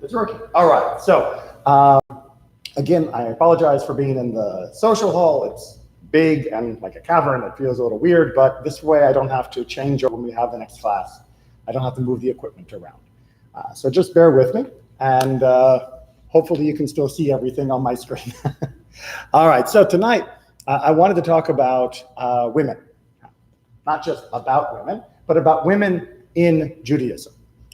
It's working. All right. So again, I apologize for being in the social hall. It's big and like a cavern. It feels a little weird, but this way I don't have to change when we have the next class. I don't have to move the equipment around. So just bear with me, and hopefully you can still see everything on my screen. All right. So tonight I wanted to talk about women, not just about women, but about women in Judaism,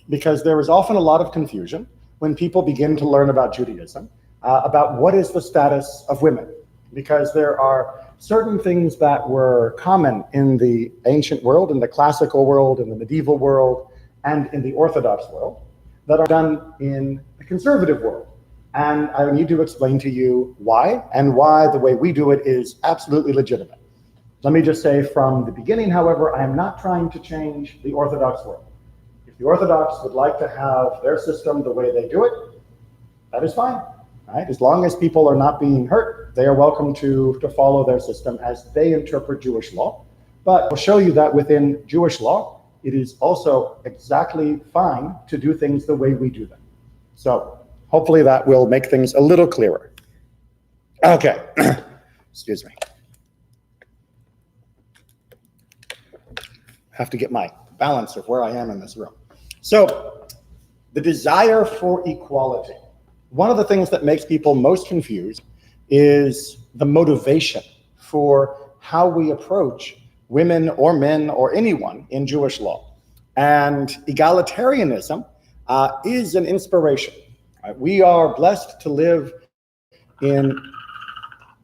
because there is often a lot of confusion when people begin to learn about Judaism, about what is the status of women, because there are certain things that were common in the ancient world, in the classical world, in the medieval world, and in the Orthodox world that are done in the conservative world. And I need to explain to you why, and why the way we do it is absolutely legitimate. Let me just say from the beginning, however, I am not trying to change the Orthodox world. If the Orthodox would like to have their system the way they do it, that is fine, right? As long as people are not being hurt, they are welcome to follow their system as they interpret Jewish law. But I'll show you that within Jewish law, it is also exactly fine to do things the way we do them. So hopefully that will make things a little clearer. Okay, excuse me. Have to get my balance of where I am in this room. So the desire for equality. One of the things that makes people most confused is the motivation for how we approach women or men or anyone in Jewish law. And egalitarianism is an inspiration. Right? We are blessed to live in,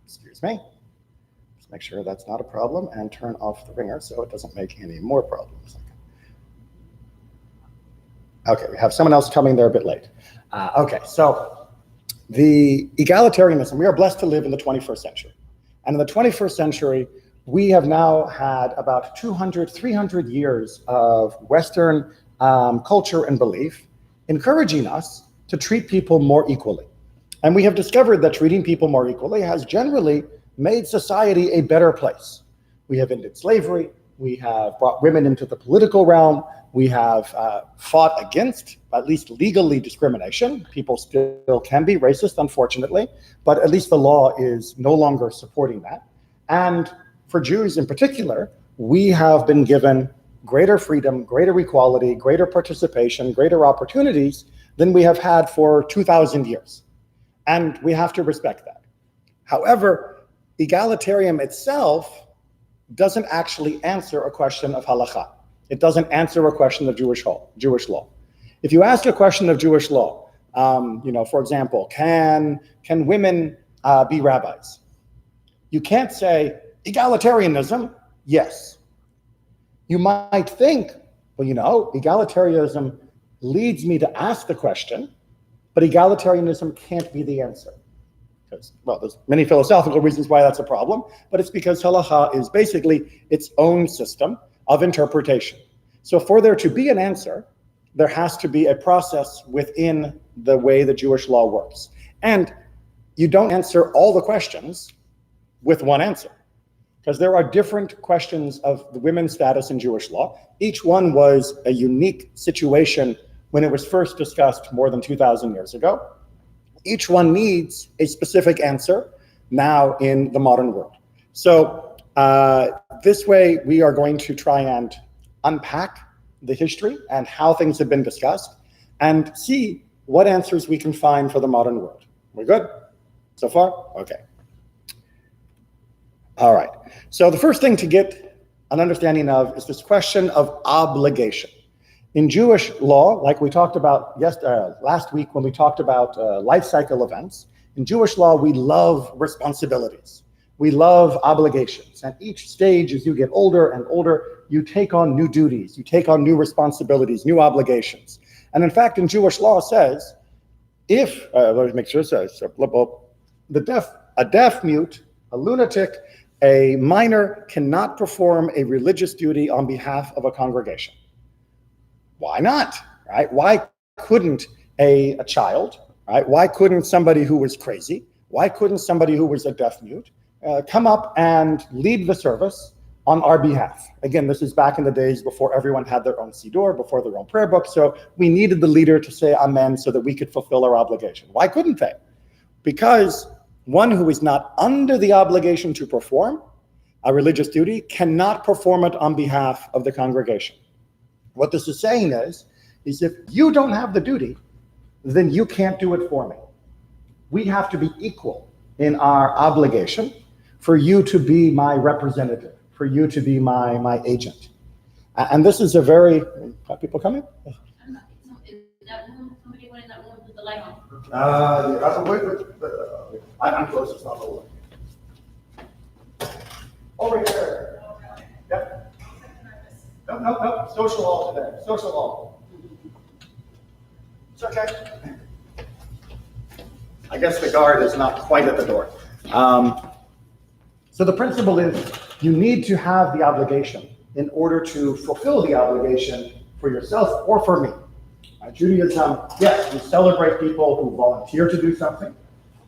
excuse me, just make sure that's not a problem and turn off the ringer so it doesn't make any more problems. Okay, we have someone else coming there a bit late. Okay, so the egalitarianism, we are blessed to live in the 21st century. And in the 21st century, we have now had about 200, 300 years of Western culture and belief encouraging us to treat people more equally. And we have discovered that treating people more equally has generally made society a better place. We have ended slavery. We have brought women into the political realm. We have fought against, at least legally, discrimination. People still can be racist, unfortunately, but at least the law is no longer supporting that. And for Jews in particular, we have been given greater freedom, greater equality, greater participation, greater opportunities than we have had for 2,000 years. And we have to respect that. However, egalitarianism itself doesn't actually answer a question of halakha. It doesn't answer a question of Jewish law. If you ask a question of Jewish law, for example, can women be rabbis? You can't say egalitarianism, yes. You might think, well, egalitarianism leads me to ask the question, but egalitarianism can't be the answer. Because, well, there's many philosophical reasons why that's a problem, but it's because halakha is basically its own system of interpretation. So for there to be an answer, there has to be a process within the way the Jewish law works. And you don't answer all the questions with one answer, because there are different questions of the women's status in Jewish law. Each one was a unique situation when it was first discussed more than 2,000 years ago. Each one needs a specific answer now in the modern world. So this way, we are going to try and unpack the history and how things have been discussed and see what answers we can find for the modern world. We're good so far? Okay. All right. So the first thing to get an understanding of is this question of obligation. In Jewish law, like we talked about last week when we talked about life cycle events, in Jewish law, we love responsibilities. We love obligations. At each stage, as you get older and older, you take on new duties, you take on new responsibilities, new obligations. And in fact, in Jewish law says, if, let me make sure it says, a deaf mute, a lunatic, a minor cannot perform a religious duty on behalf of a congregation. Why not, right? Why couldn't a child, right? Why couldn't somebody who was crazy, why couldn't somebody who was a deaf mute come up and lead the service on our behalf. Again, this is back in the days before everyone had their own siddur, before their own prayer book. So we needed the leader to say amen so that we could fulfill our obligation. Why couldn't they? Because one who is not under the obligation to perform a religious duty cannot perform it on behalf of the congregation. What this is saying is if you don't have the duty, then you can't do it for me. We have to be equal in our obligation for you to be my representative, for you to be my agent. And this is a very, are people coming? Is that room, somebody went in that room with the light on? I'm closest on the wall. Over here. Yep. No. Social hall today. Social hall. It's okay. I guess the guard is not quite at the door. So the principle is you need to have the obligation in order to fulfill the obligation for yourself or for me. Judaism, yes, we celebrate people who volunteer to do something,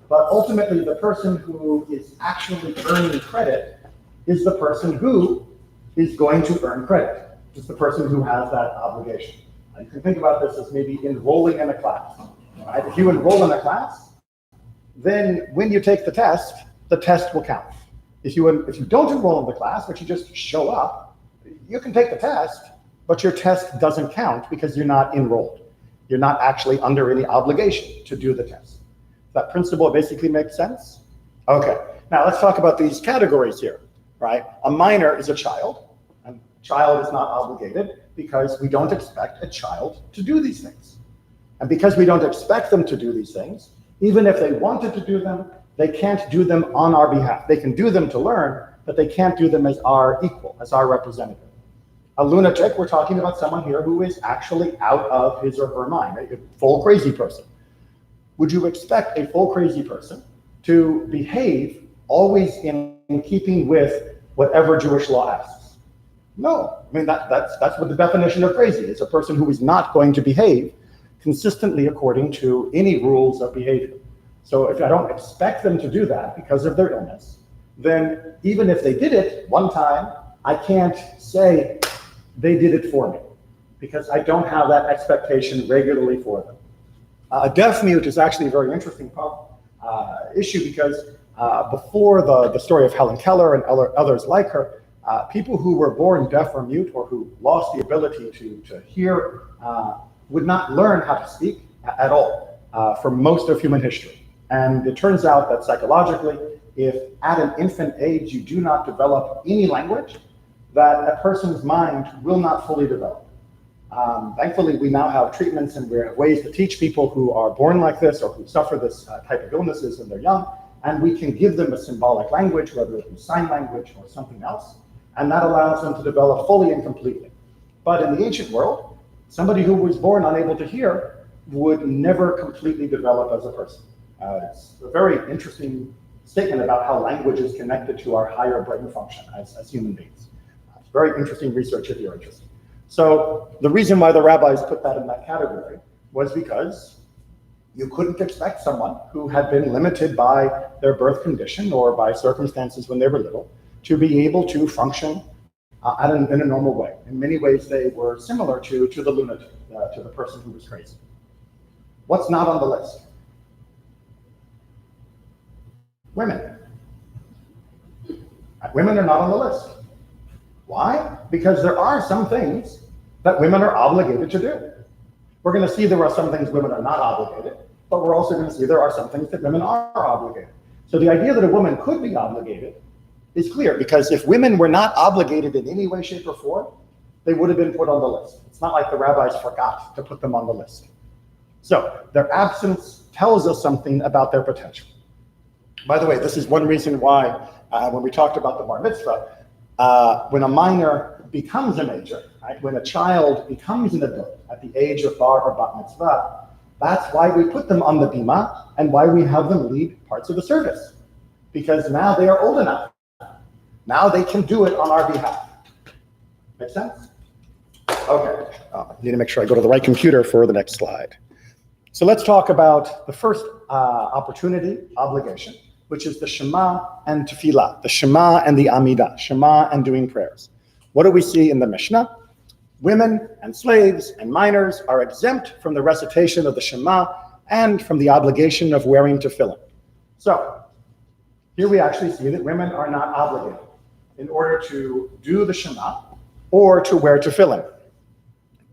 but ultimately the person who is actually earning credit is the person who is going to earn credit. It's the person who has that obligation. You can think about this as maybe enrolling in a class. Right? If you enroll in a class, then when you take the test will count. If you don't enroll in the class, but you just show up, you can take the test, but your test doesn't count because you're not enrolled. You're not actually under any obligation to do the test. That principle basically makes sense? Okay, now let's talk about these categories here, right? A minor is a child, and a child is not obligated because we don't expect a child to do these things. And because we don't expect them to do these things, even if they wanted to do them, they can't do them on our behalf. They can do them to learn, but they can't do them as our equal, as our representative. A lunatic, we're talking about someone here who is actually out of his or her mind, a full crazy person. Would you expect a full crazy person to behave always in keeping with whatever Jewish law asks? No, I mean, that's what the definition of crazy is, a person who is not going to behave consistently according to any rules of behavior. So if I don't expect them to do that because of their illness, then even if they did it one time, I can't say they did it for me because I don't have that expectation regularly for them. A deaf mute is actually a very interesting issue because before the story of Helen Keller and others like her, people who were born deaf or mute or who lost the ability to hear would not learn how to speak at all for most of human history. And it turns out that psychologically, if at an infant age you do not develop any language, that a person's mind will not fully develop. Thankfully, we now have treatments and we have ways to teach people who are born like this or who suffer this type of illnesses when they're young, and we can give them a symbolic language, whether it be sign language or something else, and that allows them to develop fully and completely. But in the ancient world, somebody who was born unable to hear would never completely develop as a person. It's a very interesting statement about how language is connected to our higher brain function as human beings. It's very interesting research if you're interested. So the reason why the rabbis put that in that category was because you couldn't expect someone who had been limited by their birth condition or by circumstances when they were little to be able to function in a normal way. In many ways, they were similar to the lunatic, to the person who was crazy. What's not on the list? Women. Women are not on the list. Why? Because there are some things that women are obligated to do. We're going to see there are some things women are not obligated, but we're also going to see there are some things that women are obligated. So the idea that a woman could be obligated is clear, because if women were not obligated in any way, shape, or form, they would have been put on the list. It's not like the rabbis forgot to put them on the list. So their absence tells us something about their potential. By the way, this is one reason why when we talked about the bar mitzvah, when a minor becomes a major, right, when a child becomes an adult at the age of bar or bat mitzvah, that's why we put them on the bima and why we have them lead parts of the service. Because now they are old enough. Now they can do it on our behalf. Make sense? Okay, I need to make sure I go to the right computer for the next slide. So let's talk about the first opportunity, obligation, which is the Shema and Tefillah, the Shema and the Amidah, Shema and doing prayers. What do we see in the Mishnah? Women and slaves and minors are exempt from the recitation of the Shema and from the obligation of wearing tefillin. So here we actually see that women are not obligated in order to do the Shema or to wear tefillin.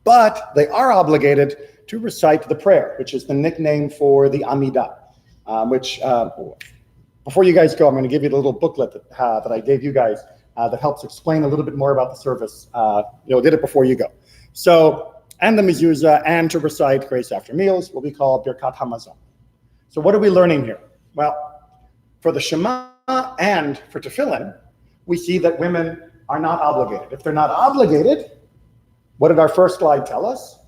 But they are obligated to recite the prayer, which is the nickname for the Amidah, before you guys go, I'm going to give you the little booklet that I gave you guys that helps explain a little bit more about the service. Did it before you go. So, and the mezuzah, and to recite grace after meals will be called Birkat Hamazon. So what are we learning here? Well, for the Shema and for tefillin, we see that women are not obligated. If they're not obligated, what did our first slide tell us?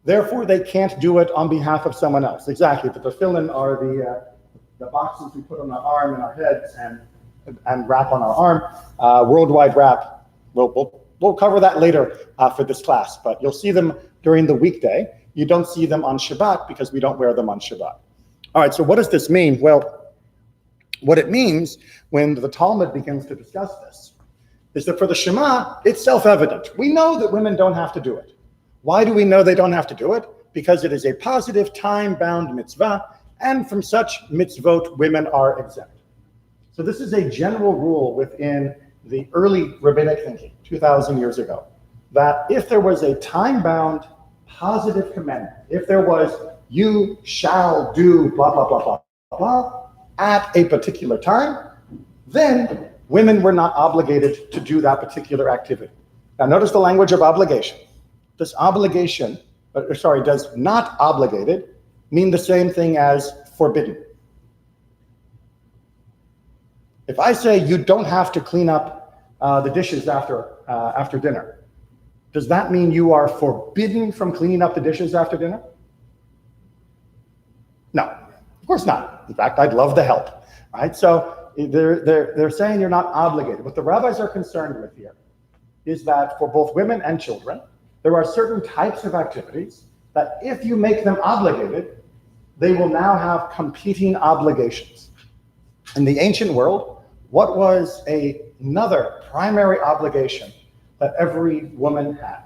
Therefore, they can't do it on behalf of someone else. Exactly. The tefillin are the boxes we put on our arm and our heads and wrap on our arm. Worldwide wrap. We'll cover that later for this class, but you'll see them during the weekday. You don't see them on Shabbat because we don't wear them on Shabbat. All right, so what does this mean? Well, what it means when the Talmud begins to discuss this is that for the Shema, it's self-evident. We know that women don't have to do it. Why do we know they don't have to do it? Because it is a positive, time-bound mitzvah, and from such mitzvot, women are exempt. So this is a general rule within the early rabbinic thinking, 2,000 years ago, that if there was a time-bound, positive commandment, if there was, you shall do blah, blah, blah, blah, blah, at a particular time, then women were not obligated to do that particular activity. Now notice the language of obligation. Does not obligated mean the same thing as forbidden? If I say you don't have to clean up the dishes after dinner, does that mean you are forbidden from cleaning up the dishes after dinner? No, of course not. In fact, I'd love the help. Right? So they're saying you're not obligated. What the rabbis are concerned with here is that for both women and children, there are certain types of activities that if you make them obligated, they will now have competing obligations. In the ancient world, what was another primary obligation that every woman had?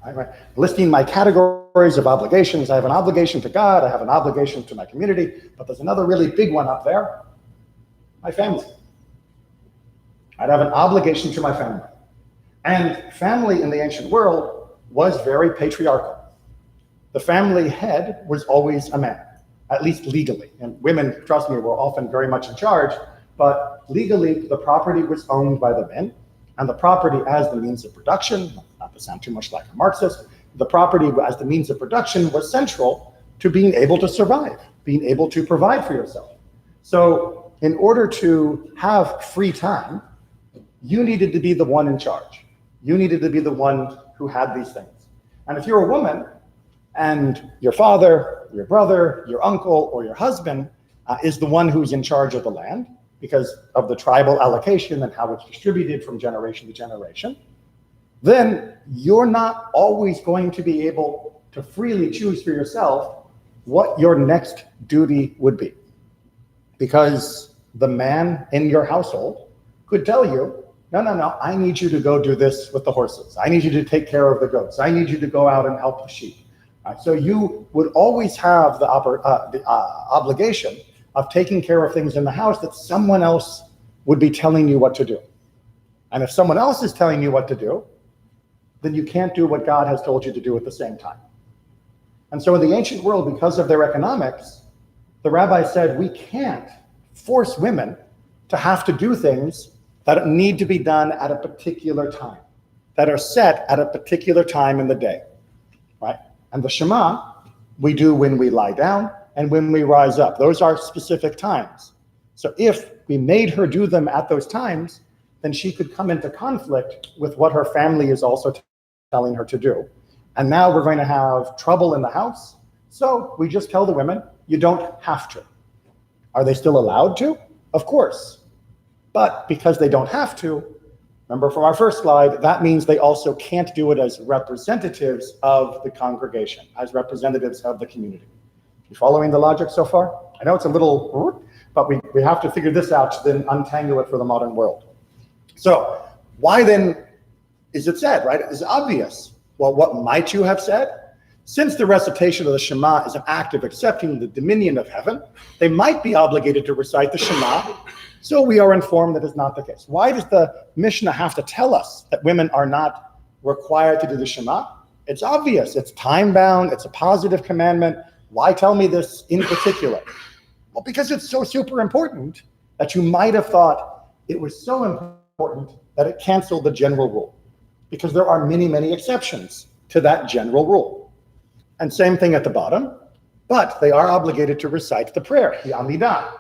I'm listing my categories of obligations. I have an obligation to God, I have an obligation to my community, but there's another really big one up there, my family. I'd have an obligation to my family. And family in the ancient world was very patriarchal. The family head was always a man, at least legally. And women, trust me, were often very much in charge, but legally the property was owned by the men, and the property as the means of production, not to sound too much like a Marxist, the property as the means of production was central to being able to survive, being able to provide for yourself. So in order to have free time, you needed to be the one in charge. You needed to be the one who had these things. And if you're a woman and your father, your brother, your uncle, or your husband is the one who's in charge of the land because of the tribal allocation and how it's distributed from generation to generation, then you're not always going to be able to freely choose for yourself what your next duty would be. Because the man in your household could tell you, no, I need you to go do this with the horses. I need you to take care of the goats. I need you to go out and help the sheep. So you would always have the obligation of taking care of things in the house that someone else would be telling you what to do. And if someone else is telling you what to do, then you can't do what God has told you to do at the same time. And so in the ancient world, because of their economics, the rabbi said, we can't force women to have to do things that need to be done at a particular time, that are set at a particular time in the day, right? And the Shema, we do when we lie down and when we rise up. Those are specific times. So if we made her do them at those times, then she could come into conflict with what her family is also telling her to do. And now we're going to have trouble in the house. So we just tell the women, you don't have to. Are they still allowed to? Of course. But because they don't have to, remember from our first slide, that means they also can't do it as representatives of the congregation, as representatives of the community. You following the logic so far? I know it's a little, but we have to figure this out to then untangle it for the modern world. So why then is it said, right? It's obvious. Well, what might you have said? Since the recitation of the Shema is an act of accepting the dominion of heaven, they might be obligated to recite the Shema. So we are informed that is not the case. Why does the Mishnah have to tell us that women are not required to do the Shema? It's obvious. It's time-bound. It's a positive commandment. Why tell me this in particular? Well, because it's so super important that you might have thought it was so important that it canceled the general rule. Because there are many, many exceptions to that general rule. And same thing at the bottom, but they are obligated to recite the prayer, the Amidah.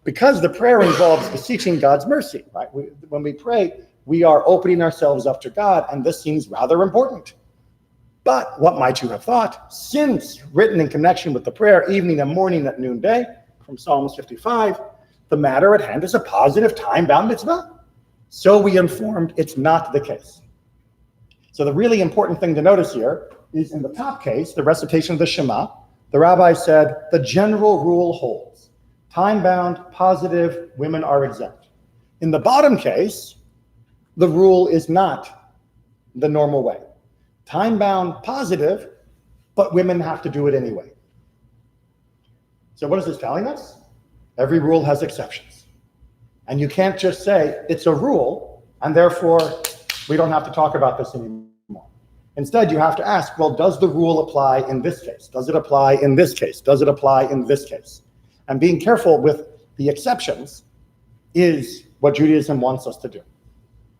Because the prayer involves beseeching God's mercy, right? When we pray, we are opening ourselves up to God, and this seems rather important. But what might you have thought? Since written in connection with the prayer, evening and morning at noonday, from Psalms 55, the matter at hand is a positive time-bound mitzvah. So we informed it's not the case. So the really important thing to notice here is in the top case, the recitation of the Shema, the rabbi said the general rule holds. Time-bound, positive, women are exempt. In the bottom case, the rule is not the normal way. Time-bound, positive, but women have to do it anyway. So what is this telling us? Every rule has exceptions. And you can't just say it's a rule, and therefore we don't have to talk about this anymore. Instead, you have to ask, well, does the rule apply in this case? Does it apply in this case? Does it apply in this case? And being careful with the exceptions is what Judaism wants us to do.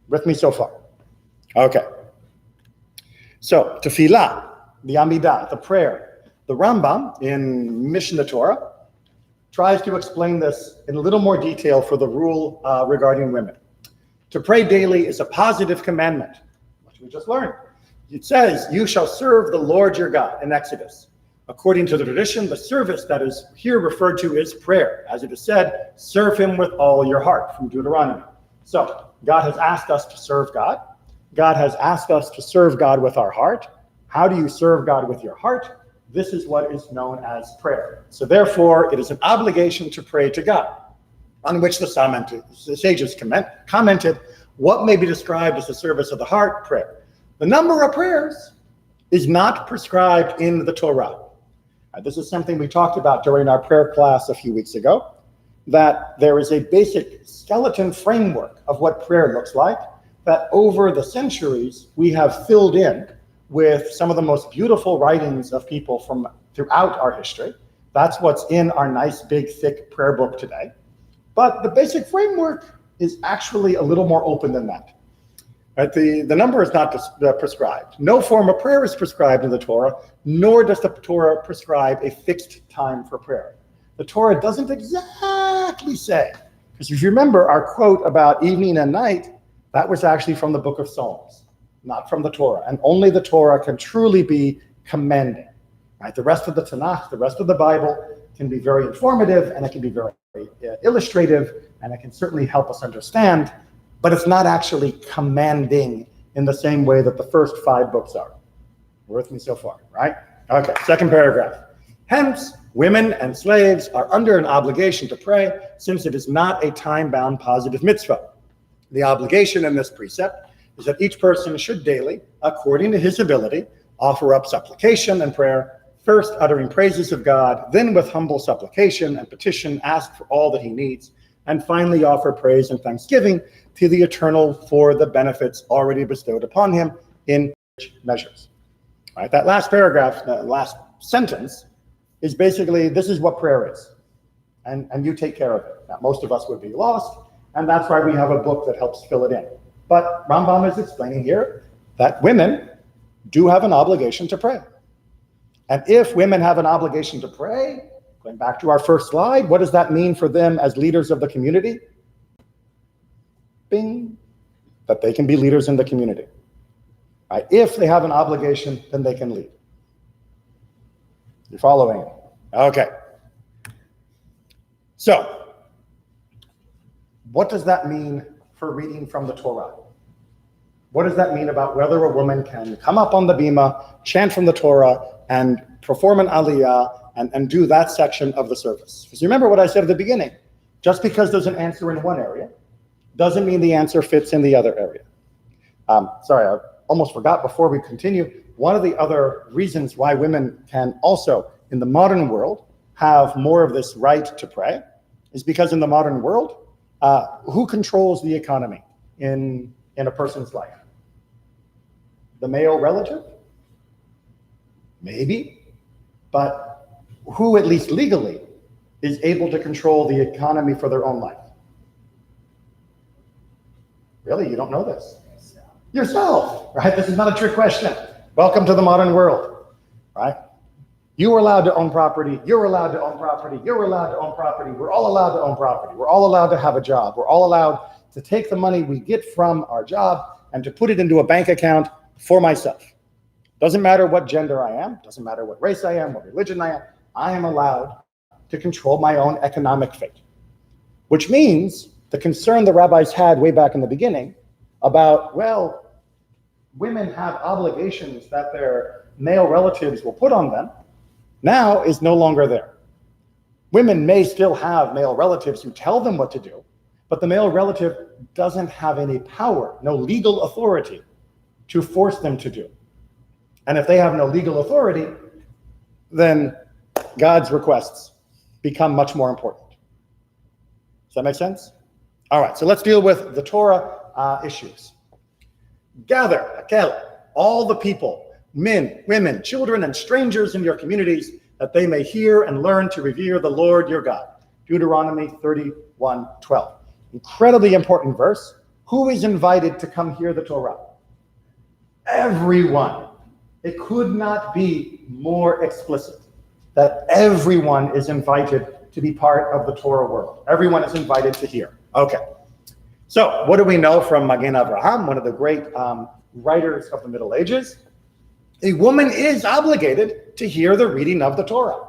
With me so far? Okay. So, tefillah, the Amidah, the prayer. The Rambam in Mishnah Torah tries to explain this in a little more detail for the rule regarding women. To pray daily is a positive commandment, which we just learned. It says, you shall serve the Lord your God in Exodus. According to the tradition, the service that is here referred to is prayer. As it is said, serve him with all your heart, from Deuteronomy. So God has asked us to serve God. God has asked us to serve God with our heart. How do you serve God with your heart? This is what is known as prayer. So therefore, it is an obligation to pray to God, on which the sages commented, what may be described as the service of the heart? Prayer. The number of prayers is not prescribed in the Torah. This is something we talked about during our prayer class a few weeks ago, that there is a basic skeleton framework of what prayer looks like, that over the centuries we have filled in with some of the most beautiful writings of people from throughout our history. That's what's in our nice, big, thick prayer book today. But the basic framework is actually a little more open than that. Right? The number is not prescribed. No form of prayer is prescribed in the Torah, nor does the Torah prescribe a fixed time for prayer. The Torah doesn't exactly say, because if you remember our quote about evening and night, that was actually from the book of Psalms, not from the Torah. And only the Torah can truly be commanding. Right? The rest of the Tanakh, the rest of the Bible can be very informative, and it can be very illustrative, and it can certainly help us understand, but it's not actually commanding in the same way that the first 5 books are. With me so far, right? Okay, second paragraph. Hence, women and slaves are under an obligation to pray, since it is not a time-bound positive mitzvah. The obligation in this precept is that each person should daily, according to his ability, offer up supplication and prayer, first uttering praises of God, then with humble supplication and petition ask for all that he needs, and finally offer praise and thanksgiving to the Eternal for the benefits already bestowed upon him in rich measures. All right, that last paragraph, that last sentence, is basically, this is what prayer is, and you take care of it. Now, most of us would be lost, and that's why we have a book that helps fill it in. But Rambam is explaining here that women do have an obligation to pray. And if women have an obligation to pray, going back to our first slide, what does that mean for them as leaders of the community? Bing, that they can be leaders in the community. Right? If they have an obligation, then they can lead. You're following? Okay. So, what does that mean for reading from the Torah? What does that mean about whether a woman can come up on the bima, chant from the Torah, and perform an aliyah, and do that section of the service. Because remember what I said at the beginning, just because there's an answer in one area doesn't mean the answer fits in the other area. Sorry, I almost forgot before we continue. One of the other reasons why women can also, in the modern world, have more of this right to pray is because in the modern world, who controls the economy in a person's life? The male relative? Maybe, but who, at least legally, is able to control the economy for their own life? Really, you don't know this? Yourself, right? This is not a trick question. Welcome to the modern world, right? You are allowed to own property. You're allowed to own property. You're allowed to own property. We're all allowed to own property. We're all allowed to have a job. We're all allowed to take the money we get from our job and to put it into a bank account for myself. Doesn't matter what gender I am. Doesn't matter what race I am, what religion I am allowed to control my own economic fate. Which means the concern the rabbis had way back in the beginning about, well, women have obligations that their male relatives will put on them, now is no longer there. Women may still have male relatives who tell them what to do, but the male relative doesn't have any power, no legal authority to force them to do. And if they have no legal authority, then God's requests become much more important. Does that make sense? All right, so let's deal with the Torah issues. Gather, Hakel, all the people, men, women, children, and strangers in your communities, that they may hear and learn to revere the Lord your God. Deuteronomy 31:12. Incredibly important verse. Who is invited to come hear the Torah? Everyone. It could not be more explicit that everyone is invited to be part of the Torah world. Everyone is invited to hear. Okay. So what do we know from Magen Avraham, one of the great writers of the Middle Ages? A woman is obligated to hear the reading of the Torah.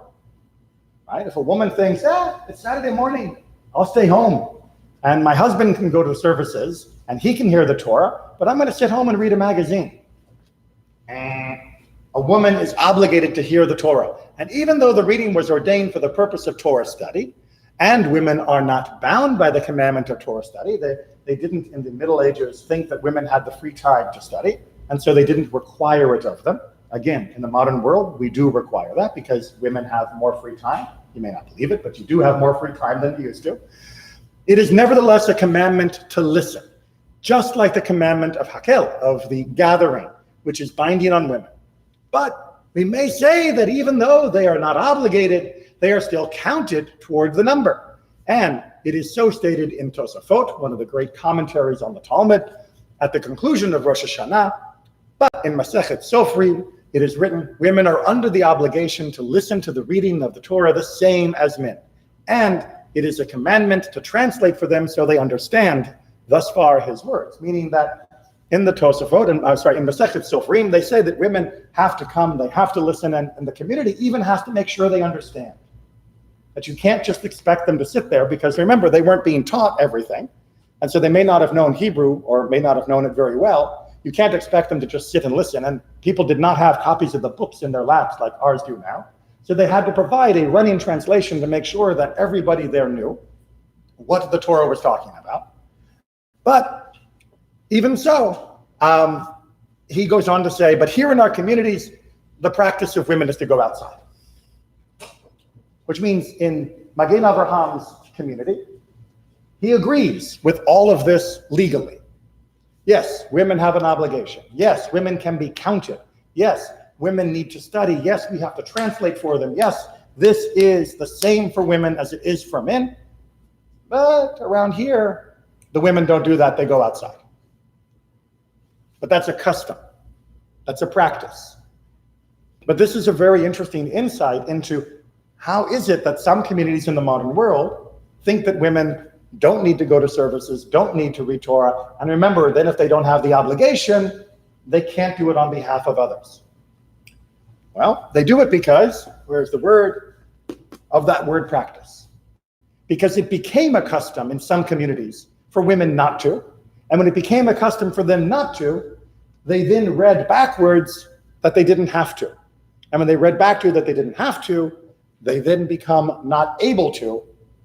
Right? If a woman thinks, it's Saturday morning, I'll stay home, and my husband can go to the services, and he can hear the Torah, but I'm going to sit home and read a magazine. A woman is obligated to hear the Torah. And even though the reading was ordained for the purpose of Torah study, and women are not bound by the commandment of Torah study, they didn't in the Middle Ages think that women had the free time to study, and so they didn't require it of them. Again, in the modern world, we do require that because women have more free time. You may not believe it, but you do have more free time than you used to. It is nevertheless a commandment to listen, just like the commandment of Hakel, of the gathering, which is binding on women. But we may say that even though they are not obligated, they are still counted toward the number. And it is so stated in Tosafot, one of the great commentaries on the Talmud, at the conclusion of Rosh Hashanah. But in Masechet Sofrim, it is written, women are under the obligation to listen to the reading of the Torah the same as men. And it is a commandment to translate for them so they understand thus far his words, meaning that in the Tosafot, in Masechet Sofrim, they say that women have to come, they have to listen, and the community even has to make sure they understand. That you can't just expect them to sit there, because remember, they weren't being taught everything, and so they may not have known Hebrew or may not have known it very well. You can't expect them to just sit and listen, and people did not have copies of the books in their laps like ours do now. So they had to provide a running translation to make sure that everybody there knew what the Torah was talking about. But even so, he goes on to say, but here in our communities, the practice of women is to go outside. Which means in Magen Abraham's community, he agrees with all of this legally. Yes, women have an obligation. Yes, women can be counted. Yes, women need to study. Yes, we have to translate for them. Yes, this is the same for women as it is for men. But around here, the women don't do that. They go outside. But that's a custom. That's a practice. But this is a very interesting insight into how is it that some communities in the modern world think that women don't need to go to services, don't need to read Torah. And remember, then if they don't have the obligation, they can't do it on behalf of others. Well, they do it because, where's the word of that word practice? Because it became a custom in some communities for women not to. And when it became a custom for them not to, they then read backwards that they didn't have to. And when they read back to that they didn't have to, they then become not able to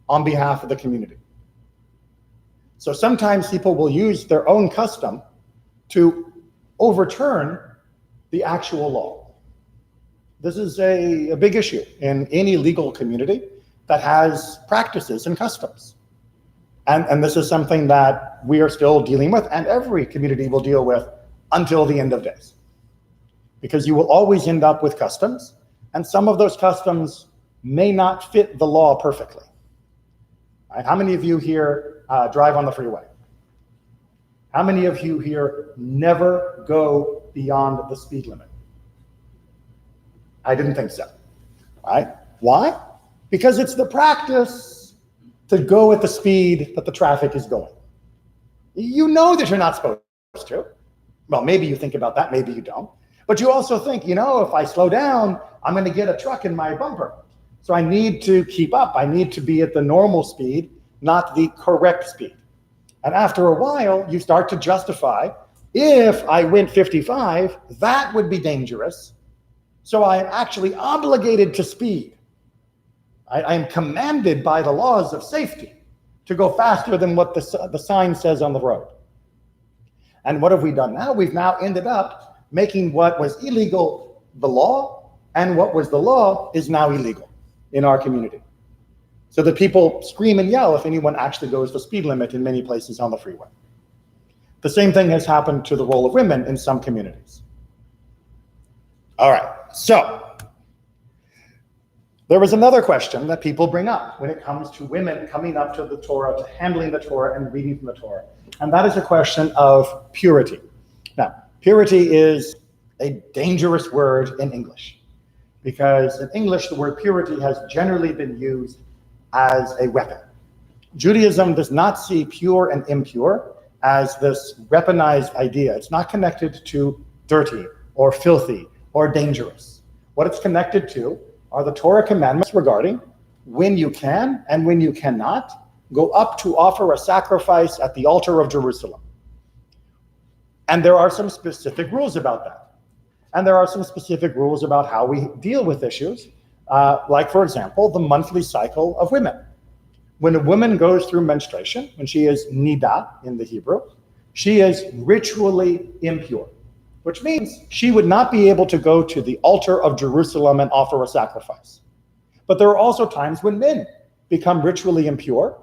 on behalf of the community. So sometimes people will use their own custom to overturn the actual law. This is a big issue in any legal community that has practices and customs. And this is something that we are still dealing with, and every community will deal with until the end of days. Because you will always end up with customs, and some of those customs may not fit the law perfectly. Right? How many of you here drive on the freeway? How many of you here never go beyond the speed limit? I didn't think so. Right? Why? Because it's the practice to go at the speed that the traffic is going. You know that you're not supposed to. Well, maybe you think about that, maybe you don't. But you also think, you know, if I slow down, I'm going to get a truck in my bumper. So I need to keep up. I need to be at the normal speed, not the correct speed. And after a while, you start to justify, if I went 55, that would be dangerous. So I am actually obligated to speed. I am commanded by the laws of safety to go faster than what the sign says on the road. And what have we done now? We've now ended up making what was illegal the law, and what was the law is now illegal in our community. So that people scream and yell if anyone actually goes the speed limit in many places on the freeway. The same thing has happened to the role of women in some communities. All right, so there was another question that people bring up when it comes to women coming up to the Torah, to handling the Torah and reading from the Torah. And that is a question of purity. Now, purity is a dangerous word in English, because in English, the word purity has generally been used as a weapon. Judaism does not see pure and impure as this weaponized idea. It's not connected to dirty or filthy or dangerous. What it's connected to are the Torah commandments regarding when you can and when you cannot go up to offer a sacrifice at the altar of Jerusalem. And there are some specific rules about that. And there are some specific rules about how we deal with issues, like, for example, the monthly cycle of women. When a woman goes through menstruation, when she is nida in the Hebrew, she is ritually impure, which means she would not be able to go to the altar of Jerusalem and offer a sacrifice. But there are also times when men become ritually impure,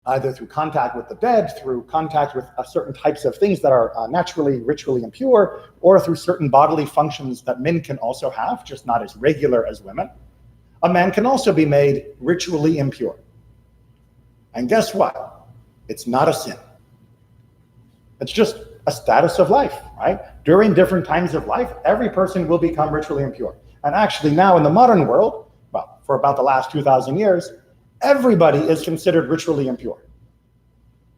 either through contact with the dead, through contact with certain types of things that are naturally ritually impure, or through certain bodily functions that men can also have, just not as regular as women. A man can also be made ritually impure. And guess what? It's not a sin. It's just a status of life, right? During different times of life, every person will become ritually impure. And actually now in the modern world, well, for about the last 2,000 years, everybody is considered ritually impure,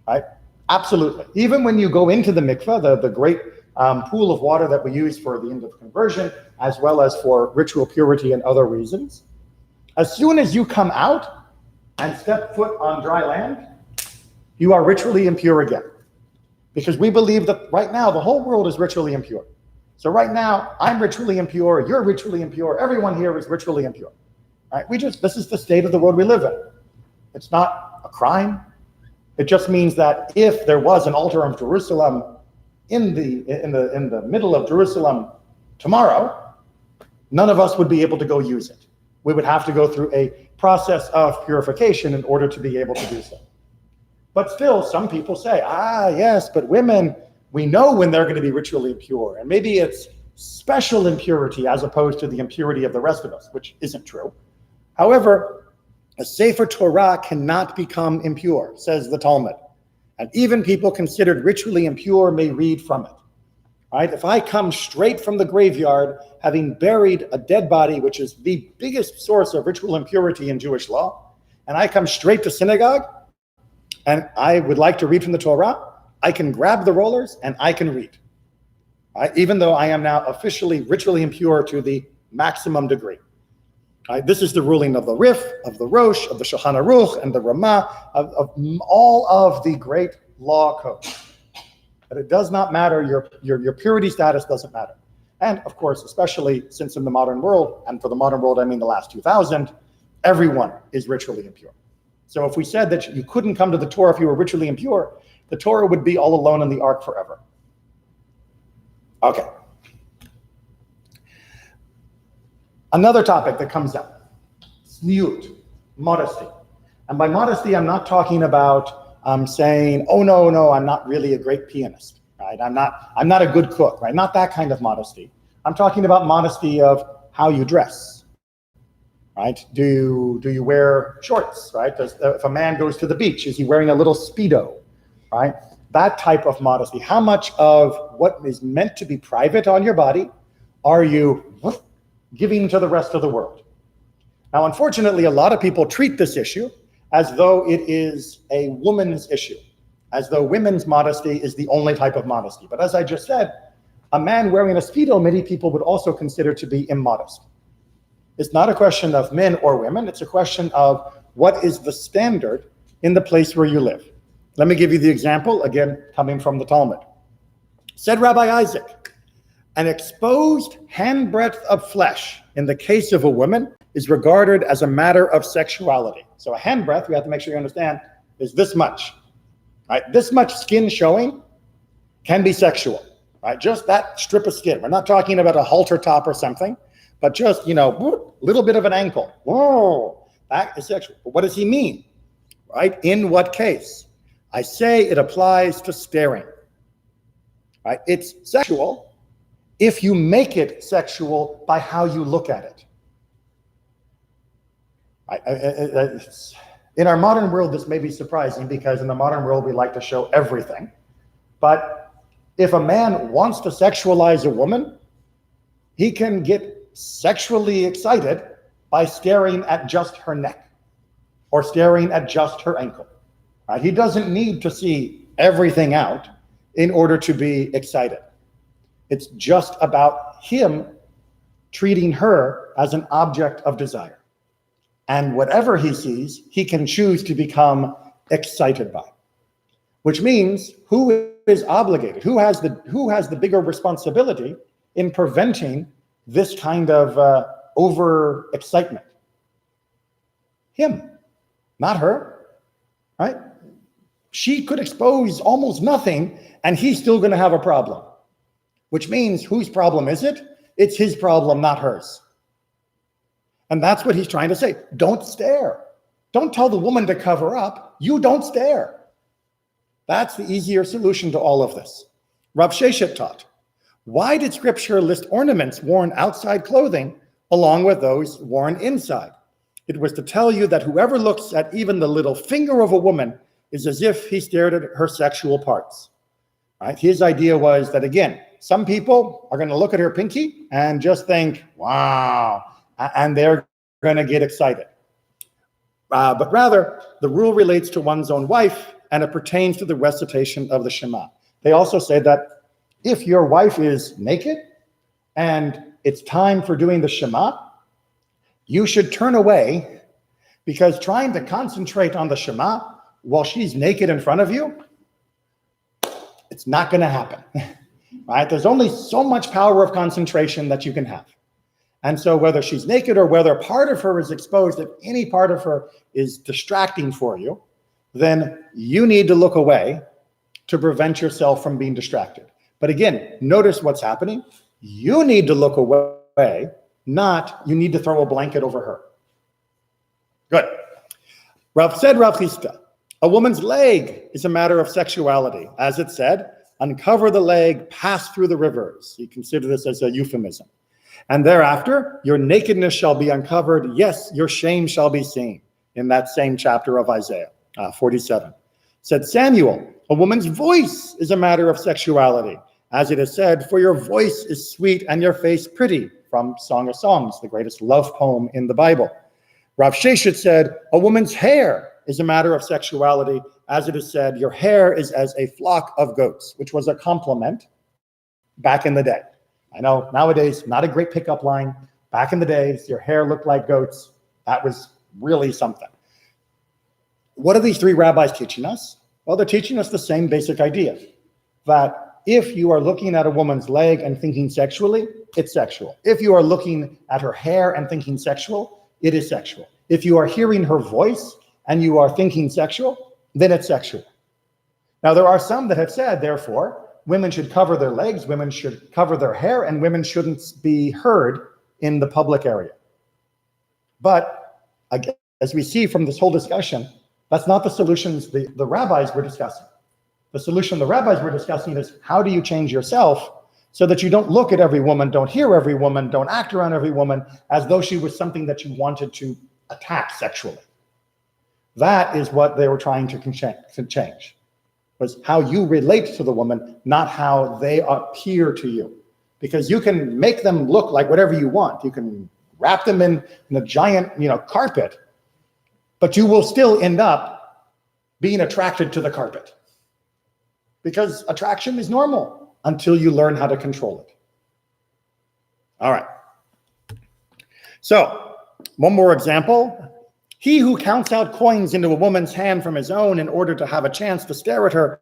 right? Absolutely. Even when you go into the mikveh, the great pool of water that we use for the end of conversion, as well as for ritual purity and other reasons, as soon as you come out and step foot on dry land, you are ritually impure again. Because we believe that right now the whole world is ritually impure. So right now, I'm ritually impure, you're ritually impure, everyone here is ritually impure. Right? This is the state of the world we live in. It's not a crime. It just means that if there was an altar of Jerusalem in the middle of Jerusalem tomorrow, none of us would be able to go use it. We would have to go through a process of purification in order to be able to do so. But still, some people say, yes, but women, we know when they're going to be ritually impure. And maybe it's special impurity as opposed to the impurity of the rest of us, which isn't true. However, a Sefer Torah cannot become impure, says the Talmud. And even people considered ritually impure may read from it. Right? If I come straight from the graveyard, having buried a dead body, which is the biggest source of ritual impurity in Jewish law, and I come straight to synagogue, and I would like to read from the Torah, I can grab the rollers and I can read. Right? Even though I am now officially ritually impure to the maximum degree. Right? This is the ruling of the Rif, of the Rosh, of the Shulchan Aruch, and the Ramah, of all of the great law codes. But it does not matter, your purity status doesn't matter. And of course, especially since in the modern world, and for the modern world, I mean the last 2000, everyone is ritually impure. So if we said that you couldn't come to the Torah if you were ritually impure, the Torah would be all alone in the ark forever. Okay. Another topic that comes up, sniut, modesty. And by modesty, I'm not talking about saying, oh no, I'm not really a great pianist, right? I'm not a good cook, right? Not that kind of modesty. I'm talking about modesty of how you dress, right? Do you wear shorts, right? If a man goes to the beach, is he wearing a little Speedo, right? That type of modesty. How much of what is meant to be private on your body are you giving to the rest of the world? Now, unfortunately, a lot of people treat this issue as though it is a woman's issue, as though women's modesty is the only type of modesty. But as I just said, a man wearing a Speedo, many people would also consider to be immodest. It's not a question of men or women. It's a question of what is the standard in the place where you live. Let me give you the example, again, coming from the Talmud. Said Rabbi Isaac, an exposed handbreadth of flesh in the case of a woman is regarded as a matter of sexuality. So a handbreadth, we have to make sure you understand, is this much, right? This much skin showing can be sexual, right? Just that strip of skin. We're not talking about a halter top or something, but just, little bit of an ankle. Whoa, that is sexual. But what does he mean, right? In what case? I say it applies to staring, right? It's sexual if you make it sexual by how you look at it. In our modern world, this may be surprising because in the modern world, we like to show everything. But if a man wants to sexualize a woman, he can get sexually excited by staring at just her neck or staring at just her ankle. Right? He doesn't need to see everything out in order to be excited. It's just about him treating her as an object of desire. And whatever he sees, he can choose to become excited by. Which means, who is obligated? Who has the bigger responsibility in preventing this kind of over excitement? Him, not her, right? She could expose almost nothing, and he's still going to have a problem. Which means, whose problem is it? It's his problem, not hers. And that's what he's trying to say. Don't stare. Don't tell the woman to cover up. You don't stare. That's the easier solution to all of this. Rav Sheshet taught, why did scripture list ornaments worn outside clothing along with those worn inside? It was to tell you that whoever looks at even the little finger of a woman is as if he stared at her sexual parts. Right? His idea was that, again, some people are going to look at her pinky and just think, wow, and they're going to get excited. But rather, the rule relates to one's own wife, and it pertains to the recitation of the Shema. They also say that if your wife is naked and it's time for doing the Shema, you should turn away, because trying to concentrate on the Shema while she's naked in front of you, it's not going to happen. Right? There's only so much power of concentration that you can have. And so whether she's naked or whether part of her is exposed, if any part of her is distracting for you, then you need to look away to prevent yourself from being distracted. But again, notice what's happening. You need to look away, not you need to throw a blanket over her. Good. Rav Chisda, a woman's leg is a matter of sexuality. As it said, uncover the leg, pass through the rivers. You consider this as a euphemism. And thereafter, your nakedness shall be uncovered. Yes, your shame shall be seen. In that same chapter of Isaiah 47. Said Samuel, a woman's voice is a matter of sexuality. As it is said, for your voice is sweet and your face pretty, from Song of Songs, the greatest love poem in the Bible. Rav Sheshet said, a woman's hair is a matter of sexuality. As it is said, your hair is as a flock of goats, which was a compliment back in the day. I know nowadays, not a great pickup line. Back in the days, your hair looked like goats. That was really something. What are these three rabbis teaching us? Well, they're teaching us the same basic idea, that if you are looking at a woman's leg and thinking sexually, it's sexual. If you are looking at her hair and thinking sexual, it is sexual. If you are hearing her voice and you are thinking sexual, then it's sexual. Now, there are some that have said, therefore, women should cover their legs, women should cover their hair, and women shouldn't be heard in the public area. But again, as we see from this whole discussion, that's not the solutions the rabbis were discussing. The solution the rabbis were discussing is, how do you change yourself so that you don't look at every woman, don't hear every woman, don't act around every woman as though she was something that you wanted to attack sexually. That is what they were trying to change, was how you relate to the woman, not how they appear to you. Because you can make them look like whatever you want. You can wrap them in a giant, carpet, but you will still end up being attracted to the carpet. Because attraction is normal until you learn how to control it. All right. So, one more example. He who counts out coins into a woman's hand from his own in order to have a chance to stare at her,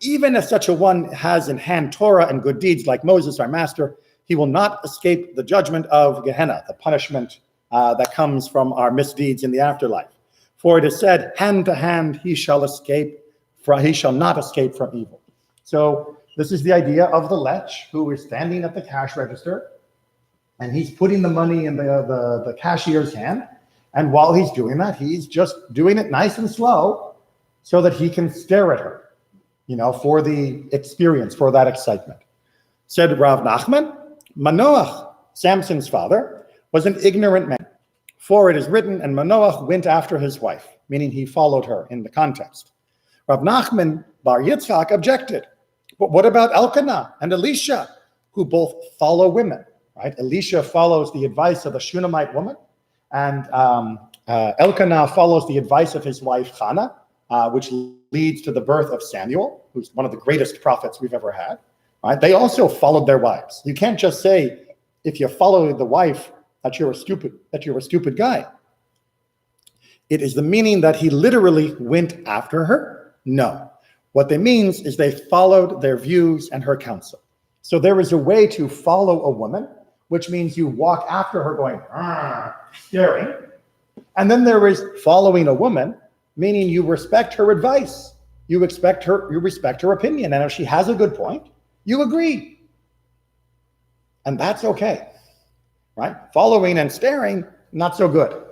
even if such a one has in hand Torah and good deeds like Moses, our master, he will not escape the judgment of Gehenna, the punishment that comes from our misdeeds in the afterlife. For it is said, hand to hand he shall not escape from evil. So this is the idea of the lech who is standing at the cash register, and he's putting the money in the cashier's hand. And while he's doing that, he's just doing it nice and slow so that he can stare at her, for the experience, for that excitement. Said Rav Nachman, Manoach, Samson's father, was an ignorant man. For it is written, and Manoach went after his wife, meaning he followed her in the context. Rav Nachman Bar Yitzchak objected. But what about Elkanah and Elisha, who both follow women, right? Elisha follows the advice of the Shunammite woman, and Elkanah follows the advice of his wife Hannah, which leads to the birth of Samuel, who's one of the greatest prophets we've ever had. Right? They also followed their wives. You can't just say, if you follow the wife, that you're a stupid guy. It is the meaning that he literally went after her? No. What they means is they followed their views and her counsel. So there is a way to follow a woman, which means you walk after her going, staring. And then there is following a woman, meaning you respect her advice. You respect her opinion. And if she has a good point, you agree. And that's okay, right? Following and staring, not so good.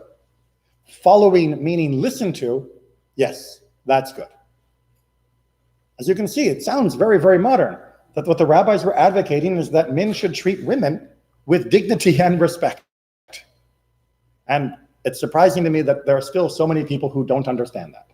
Following, meaning listen to, yes, that's good. As you can see, it sounds very, very modern. That what the rabbis were advocating is that men should treat women with dignity and respect. And it's surprising to me that there are still so many people who don't understand that.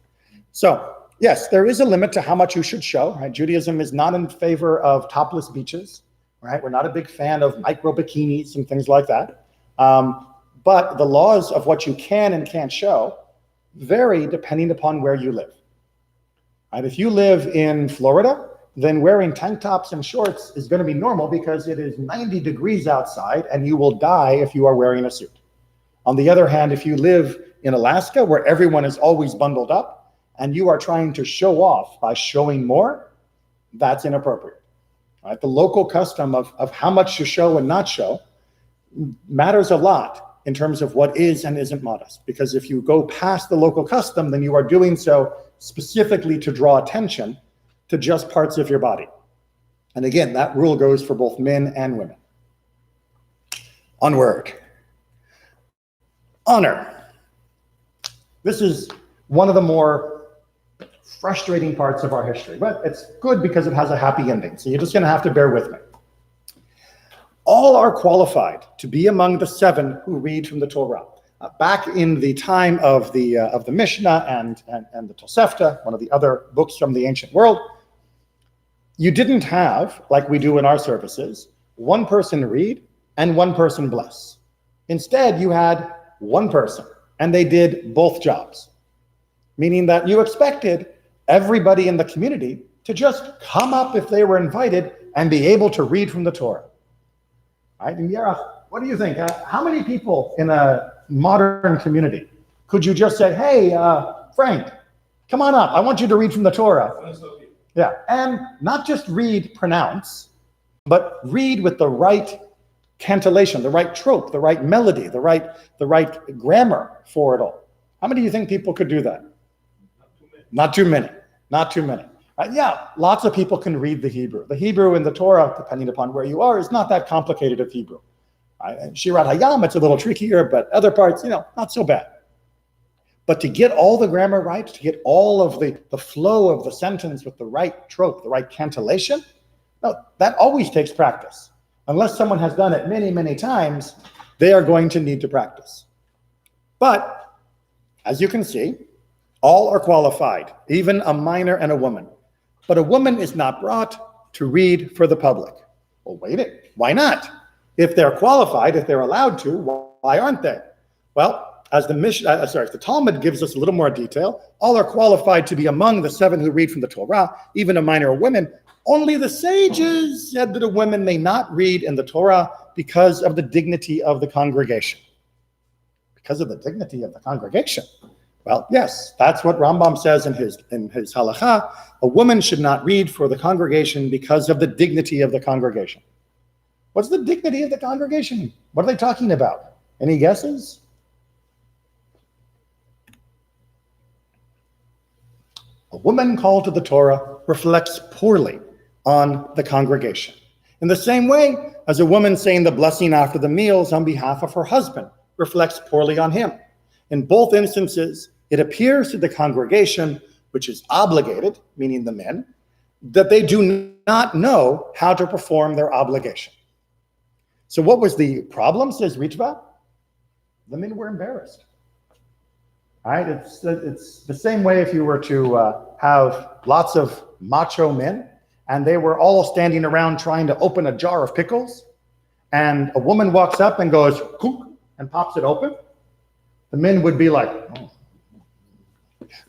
So, yes, there is a limit to how much you should show, right? Judaism is not in favor of topless beaches, right? We're not a big fan of micro bikinis and things like that. But the laws of what you can and can't show vary depending upon where you live. Right? If you live in Florida, then wearing tank tops and shorts is going to be normal because it is 90 degrees outside and you will die if you are wearing a suit. On the other hand, if you live in Alaska where everyone is always bundled up and you are trying to show off by showing more, that's inappropriate. Right? The local custom of how much to show and not show matters a lot in terms of what is and isn't modest. Because if you go past the local custom, then you are doing so specifically to draw attention to just parts of your body. And again, that rule goes for both men and women. Onward. Honor. This is one of the more frustrating parts of our history, but it's good because it has a happy ending. So you're just going to have to bear with me. All are qualified to be among the 7 who read from the Torah. Back in the time of the Mishnah and the Tosefta, one of the other books from the ancient world, you didn't have, like we do in our services, one person read and one person bless. Instead, you had one person, and they did both jobs, meaning that you expected everybody in the community to just come up if they were invited and be able to read from the Torah. Right? And Yara, what do you think? How many people in a modern community could you just say, hey, Frank, come on up. I want you to read from the Torah. Yeah, and not just read, pronounce, but read with the right cantillation, the right trope, the right melody, the right grammar for it all. How many of you think people could do that? Not too many. Not too many. Yeah, lots of people can read the Hebrew. The Hebrew in the Torah, depending upon where you are, is not that complicated of Hebrew. Shirat Hayam, it's a little trickier, but other parts, not so bad. But to get all the grammar right, to get all of the flow of the sentence with the right trope, the right cantillation, no, that always takes practice. Unless someone has done it many, many times, they are going to need to practice. But, as you can see, all are qualified, even a minor and a woman. But a woman is not brought to read for the public. Well, wait it. Why not? If they're qualified, if they're allowed to, why aren't they? Well, as the Talmud gives us a little more detail, all are qualified to be among the 7 who read from the Torah, even a minor or women. Only the sages said that a woman may not read in the Torah because of the dignity of the congregation. Because of the dignity of the congregation. Well, yes, that's what Rambam says in his halakha. A woman should not read for the congregation because of the dignity of the congregation. What's the dignity of the congregation? What are they talking about? Any guesses? A woman called to the Torah reflects poorly on the congregation. In the same way as a woman saying the blessing after the meals on behalf of her husband reflects poorly on him. In both instances, it appears to the congregation, which is obligated, meaning the men, that they do not know how to perform their obligation. So what was the problem, says Ritva? The men were embarrassed. All right, it's the same way if you were to have lots of macho men and they were all standing around trying to open a jar of pickles, and a woman walks up and goes, "Cook," and pops it open. The men would be like, oh.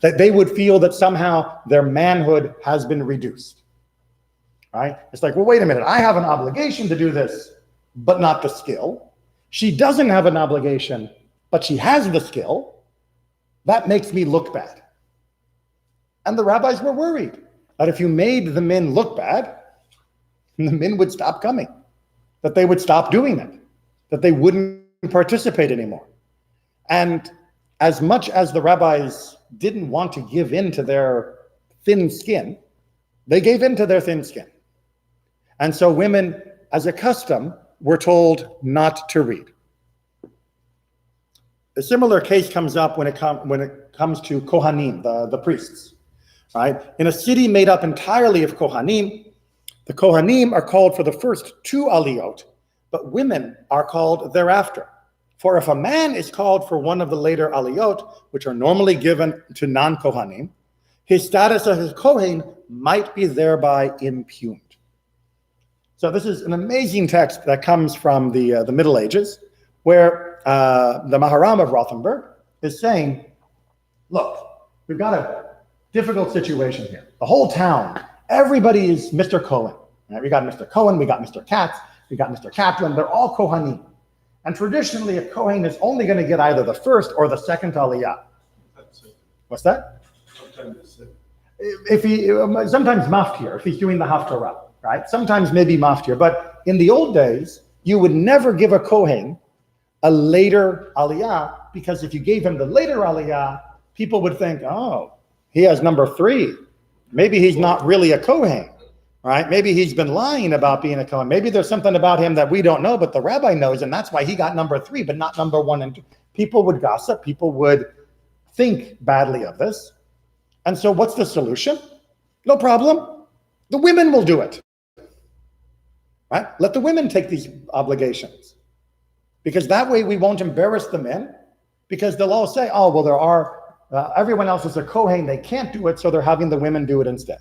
That they would feel that somehow their manhood has been reduced. Right? It's like, well, wait a minute, I have an obligation to do this, but not the skill. She doesn't have an obligation, but she has the skill. That makes me look bad. And the rabbis were worried that if you made the men look bad, the men would stop coming, that they would stop doing it, that they wouldn't participate anymore. And as much as the rabbis didn't want to give in to their thin skin, they gave in to their thin skin. And so women, as a custom, were told not to read. A similar case comes up when it comes to Kohanim, the priests. Right? In a city made up entirely of Kohanim, the Kohanim are called for the first 2 aliyot, but women are called thereafter. For if a man is called for one of the later aliyot, which are normally given to non-Kohanim, his status as a Kohen might be thereby impugned. So this is an amazing text that comes from the Middle Ages, where the Maharam of Rothenburg is saying, look, we've got a difficult situation here. The whole town, everybody is Mr. Cohen. Right? We got Mr. Cohen, we got Mr. Katz, we got Mr. Kaplan, they're all Kohanim. And traditionally, a Kohen is only going to get either the first or the second aliyah. What's that? If he sometimes maftir, if he's doing the haftarah, right? Sometimes maybe maftir. But in the old days, you would never give a Kohen a later aliyah, because if you gave him the later aliyah, people would think, oh, he has number 3. Maybe he's not really a Kohen, right? Maybe he's been lying about being a Kohen. Maybe there's something about him that we don't know, but the rabbi knows, and that's why he got number 3, but not number 1 and 2. People would gossip. People would think badly of this. And so what's the solution? No problem. The women will do it, right? Let the women take these obligations, because that way we won't embarrass the men, because they'll all say, oh, well, there are everyone else is a Kohen, they can't do it, so they're having the women do it instead.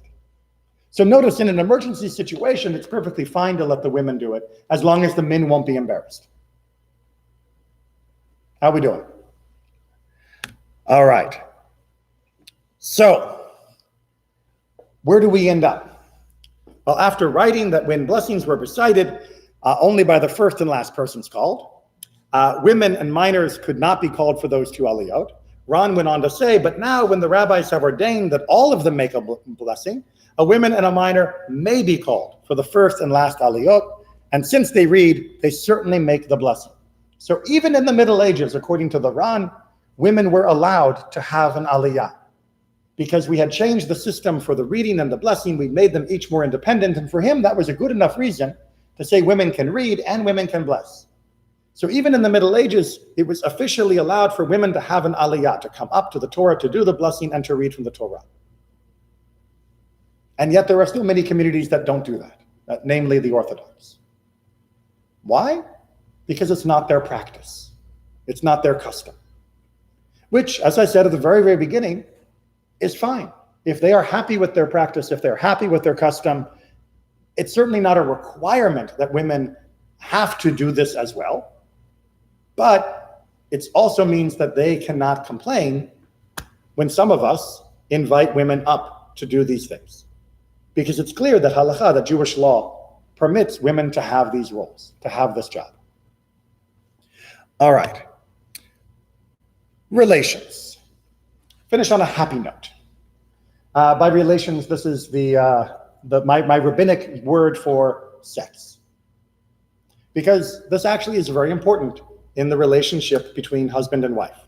So notice, in an emergency situation, it's perfectly fine to let the women do it, as long as the men won't be embarrassed. How are we doing? All right. So, where do we end up? Well, after writing that when blessings were recited only by the first and last persons called, women and minors could not be called for those 2 aliyot. Ron went on to say, but now when the rabbis have ordained that all of them make a blessing, A woman and a minor may be called for the first and last aliyot, and since they read, they certainly make the blessing. So even in the Middle Ages, according to the Ran, women were allowed to have an aliyah. Because we had changed the system for the reading and the blessing, we made them each more independent, and for him that was a good enough reason to say women can read and women can bless. So even in the Middle Ages, it was officially allowed for women to have an aliyah, to come up to the Torah, to do the blessing, and to read from the Torah. And yet there are still many communities that don't do that, namely the Orthodox. Why? Because it's not their practice. It's not their custom. Which, as I said at the very, very beginning, is fine. If they are happy with their practice, if they're happy with their custom, it's certainly not a requirement that women have to do this as well. But it also means that they cannot complain when some of us invite women up to do these things. Because it's clear that halakha, that Jewish law, permits women to have these roles, to have this job. All right. Relations. Finish on a happy note. By relations, this is my rabbinic word for sex. Because this actually is very important in the relationship between husband and wife.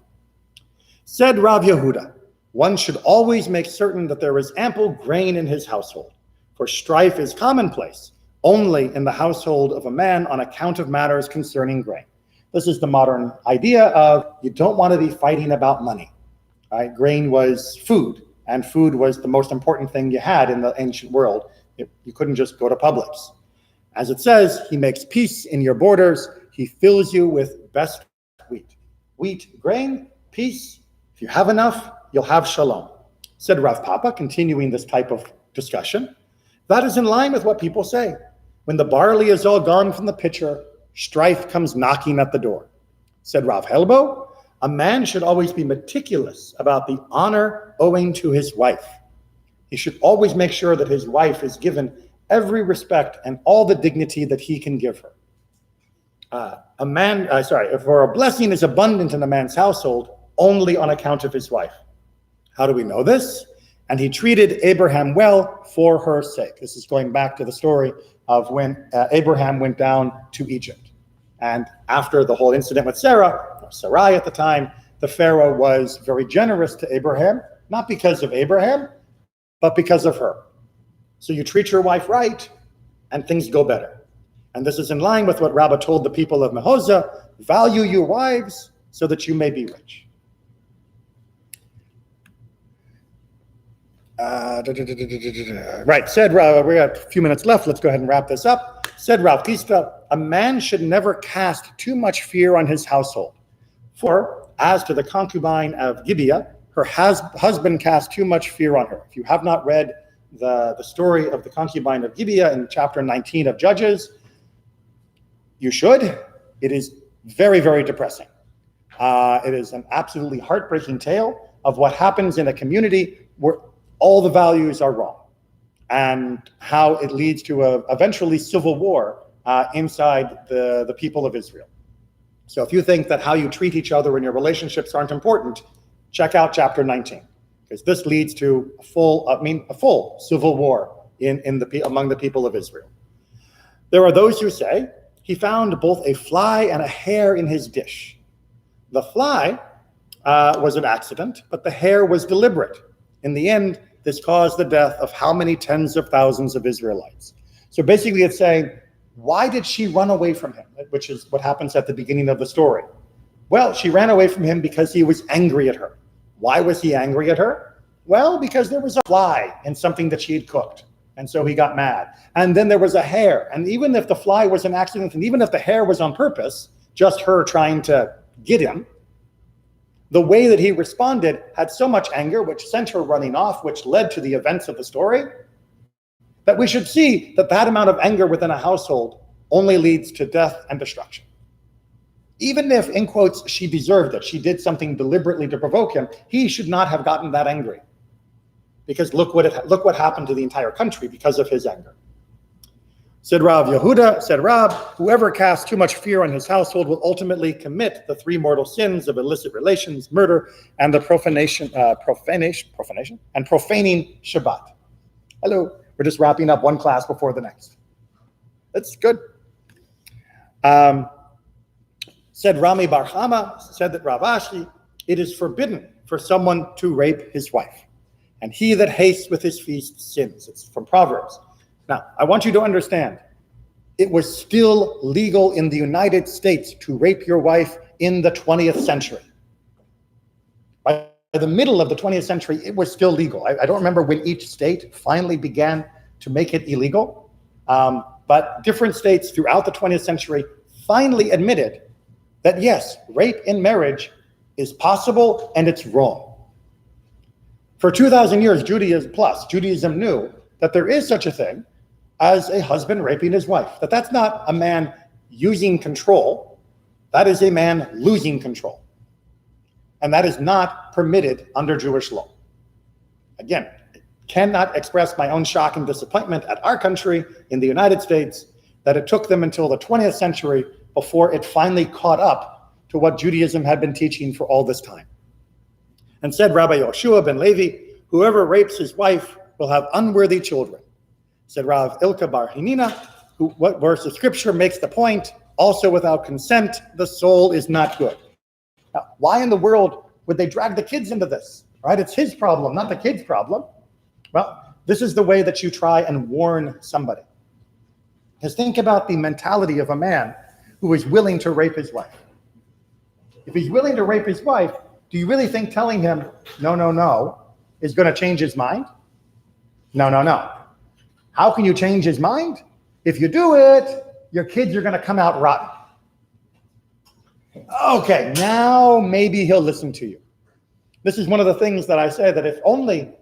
Said Rav Yehuda, one should always make certain that there is ample grain in his household, for strife is commonplace only in the household of a man on account of matters concerning grain. This is the modern idea of you don't want to be fighting about money. Right? Grain was food, and food was the most important thing you had in the ancient world. You couldn't just go to Publix. As it says, he makes peace in your borders. He fills you with best wheat. Wheat, grain, peace. If you have enough, you'll have shalom. Said Rav Papa, continuing this type of discussion. That is in line with what people say. When the barley is all gone from the pitcher, strife comes knocking at the door. Said Rav Helbo, a man should always be meticulous about the honor owing to his wife. He should always make sure that his wife is given every respect and all the dignity that he can give her. For a blessing is abundant in a man's household only on account of his wife. How do we know this? And he treated Abraham well for her sake. This is going back to the story of when Abraham went down to Egypt. And after the whole incident with Sarai at the time, the Pharaoh was very generous to Abraham, not because of Abraham, but because of her. So you treat your wife right, and things go better. And this is in line with what Rabbah told the people of Mehoza, value your wives so that you may be rich. Right, said Rav, we got a few minutes left, let's go ahead and wrap this up. Said Rav Kista, a man should never cast too much fear on his household. For, as to the concubine of Gibeah, her husband cast too much fear on her. If you have not read the story of the concubine of Gibeah in chapter 19 of Judges, you should. It is very, very depressing. It is an absolutely heartbreaking tale of what happens in a community where all the values are wrong, and how it leads to a eventually civil war inside the people of Israel. So if you think that how you treat each other in your relationships aren't important, check out chapter 19, because this leads to a full civil war among the people of Israel. There are those who say he found both a fly and a hair in his dish. The fly was an accident, but the hair was deliberate. In the end, this caused the death of how many tens of thousands of Israelites? So basically it's saying, why did she run away from him? Which is what happens at the beginning of the story. Well, she ran away from him because he was angry at her. Why was he angry at her? Well, because there was a fly in something that she had cooked. And so he got mad. And then there was a hair. And even if the fly was an accident, and even if the hair was on purpose, just her trying to get him, the way that he responded had so much anger, which sent her running off, which led to the events of the story, that we should see that that amount of anger within a household only leads to death and destruction. Even if, in quotes, she deserved it, she did something deliberately to provoke him, he should not have gotten that angry. Because look what happened to the entire country because of his anger. Said Rav Yehuda, said Rab, whoever casts too much fear on his household will ultimately commit the three mortal sins of illicit relations, murder, and the profaning Shabbat. Hello. We're just wrapping up one class before the next. That's good. Said Rami Bar Chama, said that Rav Ashi, it is forbidden for someone to rape his wife. And he that hastes with his feast sins. It's from Proverbs. Now, I want you to understand, it was still legal in the United States to rape your wife in the 20th century. By the middle of the 20th century, it was still legal. I don't remember when each state finally began to make it illegal, but different states throughout the 20th century finally admitted that yes, rape in marriage is possible and it's wrong. For 2,000 years, Judaism knew that there is such a thing as a husband raping his wife, that's not a man using control, that is a man losing control. And that is not permitted under Jewish law. Again, I cannot express my own shock and disappointment at our country in the United States that it took them until the 20th century before it finally caught up to what Judaism had been teaching for all this time. And said Rabbi Yoshua ben Levi, whoever rapes his wife will have unworthy children. Said Rav Ilka bar Hinina, what verse of scripture makes the point, also without consent, the soul is not good. Now, why in the world would they drag the kids into this? Right? It's his problem, not the kid's problem. Well, this is the way that you try and warn somebody. Because think about the mentality of a man who is willing to rape his wife. If he's willing to rape his wife, do you really think telling him, no, is going to change his mind? No. How can you change his mind? If you do it, your kids are going to come out rotten. Okay, now maybe he'll listen to you. This is one of the things that I say, that if only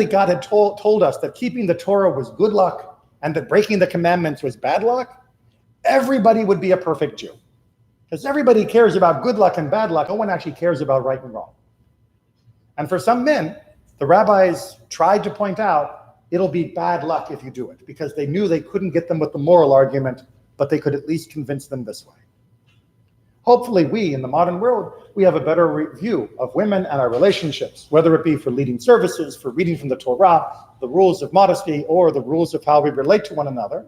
God had told us that keeping the Torah was good luck and that breaking the commandments was bad luck, everybody would be a perfect Jew. Because everybody cares about good luck and bad luck. No one actually cares about right and wrong. And for some men, the rabbis tried to point out, it'll be bad luck if you do it, because they knew they couldn't get them with the moral argument, but they could at least convince them this way. Hopefully we, in the modern world, we have a better view of women and our relationships, whether it be for leading services, for reading from the Torah, the rules of modesty, or the rules of how we relate to one another.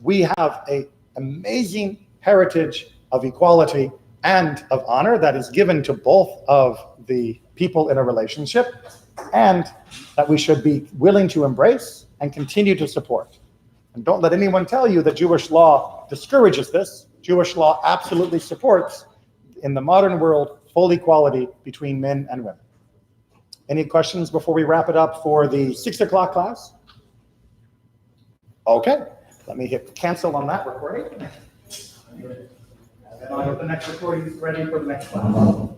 We have an amazing heritage of equality and of honor that is given to both of the people in a relationship, and that we should be willing to embrace and continue to support. And don't let anyone tell you that Jewish law discourages this. Jewish law absolutely supports, in the modern world, full equality between men and women. Any questions before we wrap it up for the 6 o'clock class? Okay, let me hit cancel on that recording. And I'll get the next recording ready for the next class.